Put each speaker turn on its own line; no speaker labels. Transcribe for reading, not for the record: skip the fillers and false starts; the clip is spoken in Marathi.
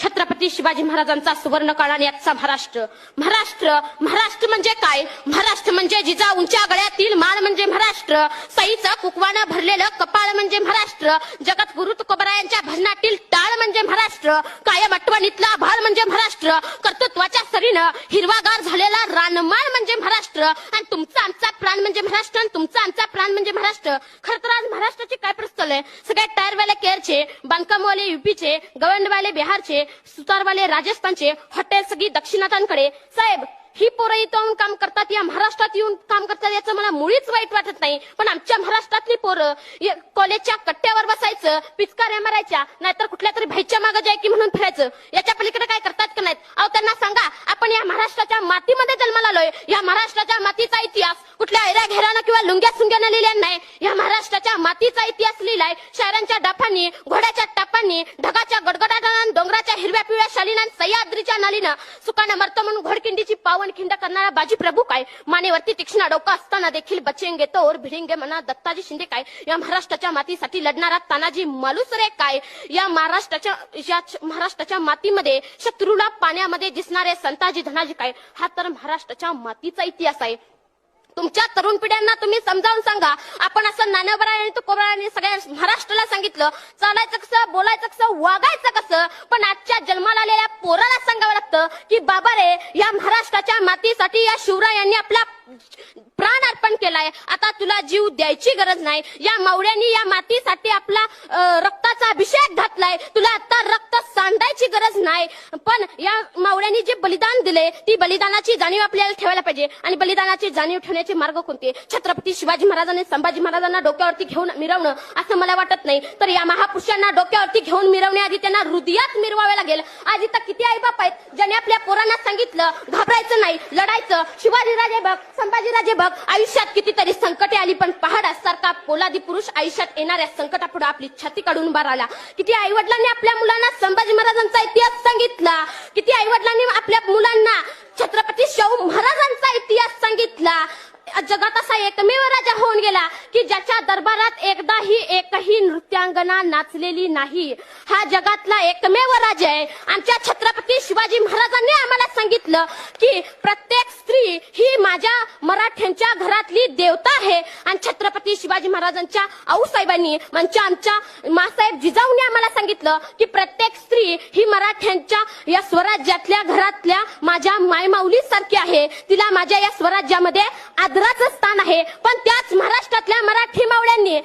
छत्रपती शिवाजी महाराजांचा सुवर्णकाळ आणि आजचा महाराष्ट्र महाराष्ट्र महाराष्ट्र म्हणजे काय? महाराष्ट्र म्हणजे जिजा उंच्या गळ्यातील माळ म्हणजे महाराष्ट्र, सईचं कुकवानं भरलेलं कपाळ म्हणजे महाराष्ट्र, जगत गुरु तुकोबरायांच्या भजनातील टाळ म्हणजे महाराष्ट्र, कायम आठवणीतला भाळ म्हणजे महाराष्ट्र, कर्तृत्वाच्या सरीनं हिरवागार झालेला रानमाळ म्हणजे महाराष्ट्र, आणि तुमचा आमचा प्राण म्हणजे महाराष्ट्र, आणि तुमचा आमचा प्राण म्हणजे महाराष्ट्र. खरं तर आज महाराष्ट्राची काय परिस्थिती आहे? सगळ्या टायरवाले केरळचे, बांधकामवाले युपीचे, गवंडवाले बिहारचे, सुतारवाले राजस्थानचे, हॉटेल सगळी दक्षिणातांकडे. साहेब, ही पोरं इथं काम करतात, या महाराष्ट्रात येऊन काम करतात, याचं मला मुळीच वाईट वाटत नाही. पण आमच्या महाराष्ट्रातली पोरं कॉलेजच्या कट्ट्यावर बसायचं, पिचकाऱ्या मारायच्या, नाहीतर कुठल्या तरी भाईच्या मागे जाय की म्हणून फिरायचं, याच्या पलीकडे काय करतात का नाहीत? अहो, त्यांना सांगा, आपण या महाराष्ट्राच्या मातीमध्ये जन्माला आलोय. या महाराष्ट्राच्या मातीचा इतिहास कुठल्या ऐऱ्या घेरानं किंवा लुंग्या सुंग्यानं लिहिल्या नाही. या महाराष्ट्राच्या मातीचा इतिहास लिहिलाय शायरांच्या डाफांनी, घोड्याच्या टापांनी, ढगाच्या गडगडाटानं, डोंगराच्या हिरव्या पिवळ्या शालीनं, सह्याद्रीच्या नालीनं. सुकानं मरतो म्हणून घोडकिंडीची पावन खिंड करणारा बाजी प्रभू काय? मानेवरती तीक्ष्ण डोका असताना देखील बचेंगे तो और भिडेंगे म्हणा दत्ताजी शिंदे काय? या महाराष्ट्राच्या मातीसाठी लढणारा तानाजी मालुसरे काय? या महाराष्ट्राच्या मातीमध्ये शत्रूला पाण्यामध्ये दिसणारे संताजी धनाजी काय? हा तर महाराष्ट्राच्या मातीचा इतिहास आहे. तुमच्या तरुण पिढ्यांना तुम्ही समजावून सांगा. आपण असं नानवरा आणि तुकोबरायांनी सगळ्या महाराष्ट्राला सांगितलं चालायचं कसं, बोलायचं कसं, वागायचं कसं, पण आजच्या जन्माला आलेल्या पोराला सांगावं लागतं की बाबा रे, या महाराष्ट्राच्या मातीसाठी या शिवरायांनी आपला प्राण अर्पण केलाय. आता तुला जीव द्यायची गरज नाही. या मावळ्यांनी या मातीसाठी आपला रक्ताचा अभिषेक घातलाय. तुला आता रक्त सांडायची गरज नाही. पण या मावळ्यांनी जे बलिदान दिले, ती बलिदानाची जाणीव आपल्याला ठेवायला पाहिजे. आणि बलिदानाची जाणीव ठेवण्याचे मार्ग कोणते? छत्रपती शिवाजी महाराजांनी संभाजी महाराजांना डोक्यावरती घेऊन मिरवणं असं मला वाटत नाही. तर या महापुरुषांना डोक्यावरती घेऊन मिरवण्याआधी त्यांना हृदयात मिरवावे लागेल. आज इथं किती आईबाप आहेत ज्यांनी आपल्या पोरांना सांगितलं घाबरायचं नाही, लढायचं. शिवाजीराजे बघ, संभाजीराजे बघ, आयुष्यात कितीतरी संकटे आली, पण पहाडासारखा पोलादी पुरुष आयुष्यात येणाऱ्या संकटापुढे आपली छाती काढून उभा राहिला. किती आईवडिलांनी आपल्या मुलांना संभाजी महाराजांचा इतिहास सांगितला, किती आईवडिलांनी आपल्या मुलांना छत्रपती शाहू महाराजांचा इतिहास सांगितला. जगात असा एकमेव राजा होऊन गेला की ज्याच्या दरबारात एकही नृत्यांगना नाचलेली नाही. हा जगातला एकमेव राजा आहे. आमच्या छत्रपती शिवाजी महाराजांनी आम्हाला सांगितलं की प्रत्येक स्त्री ही माझ्या मराठ्यांच्या घरातली देवता आहे. आणि छत्रपती शिवाजी महाराजांच्या आऊसाहेबांनी म्हणजे आमच्या मासाहेब जिजाऊंनी आम्हाला सांगितलं की प्रत्येक स्त्री ही मराठ्यांच्या या स्वराज्यातल्या घरातल्या माझ्या मायमाऊली सारखी आहे. तिला माझ्या या स्वराज्यामध्ये आदराचं स्थान आहे. पण त्याच महाराष्ट्रातल्या मराठी मावळ्यांनी